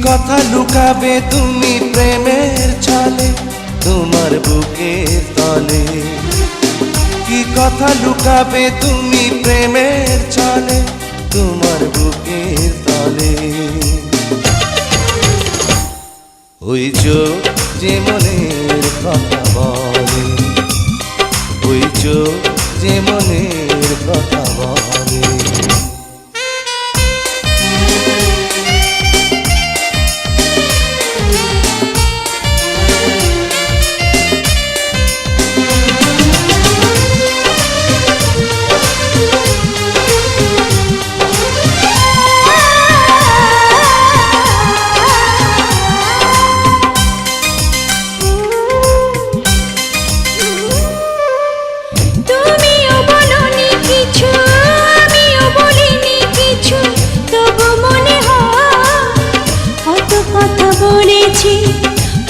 কথা লুকাবে তুমি প্রেমের ছলে তোমার বুকের তলে? কি কথা লুকাবে তুমি প্রেমের ছলে তোমার বুকের তলে? ওই চোখ যে মনের কথা বলে, ওই চোখ যে মনের কথা বলে।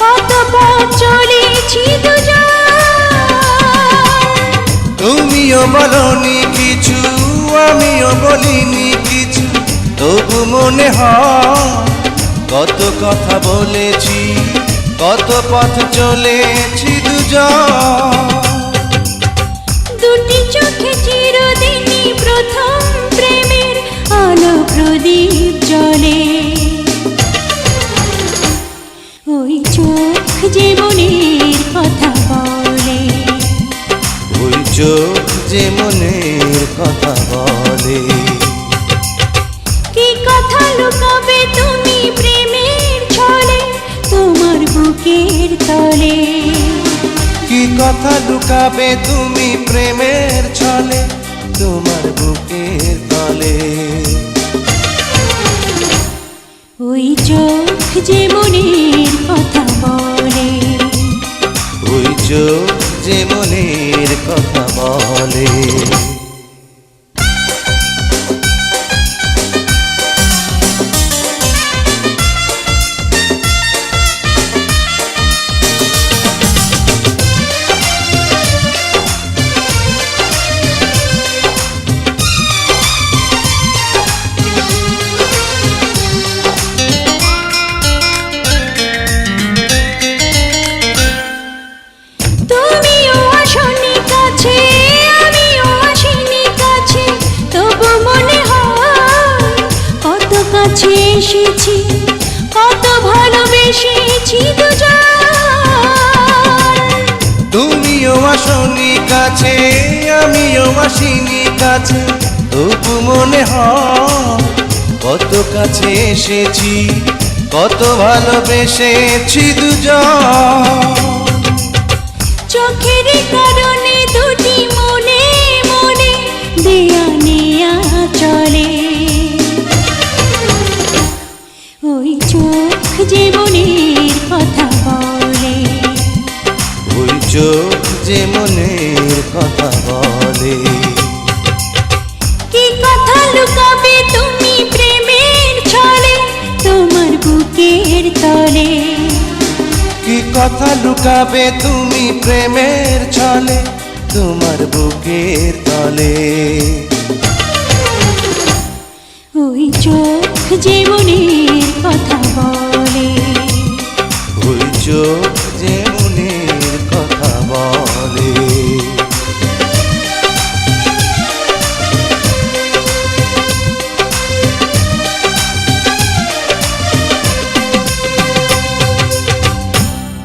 কত পথ চলেছি দুজন, তুমিও বলনি কিছু আমিও বলিনি কিছু, তবু মনে হয় কত কথা বলেছি, কত পথ চলেছি দুজন। দুটি চোখে চিরদিনই প্রথম প্রেমের আলো প্রদীপ জ্বলে। ওই চোখ যে মনের কথা বলে, ওই চোখ যে মনের কথা বলে। কি কথা লুকাবে তুমি প্রেমের ছলে তোমার বুকের তলে? কি কথা লুকাবে তুমি প্রেমের ছলে তোমার বুকের তলে? ওই চোখ যে মনের কথা বলে, ওই চোখ যে মনের কথা বলে। এসেছি কত ভালোবেসেছি দুজন, তুমিও আসনি কাছে আমিও আসিনি কাছে, তবু মনে হয় কত কাছে এসেছি কত ভালোবেসেছি দুজন। চোখের কারণে দুটি মনে মনে দেয়া নেয়া চলে। ওই চোখ যে মনের কথা বলে, ওই চোখ যে মনের কথা বলে। কি কথা লুকাবে তুমি প্রেমের ছলে তোমার বুকের তলে? কি কথা লুকাবে তুমি প্রেমের ছলে তোমার বুকের তলে?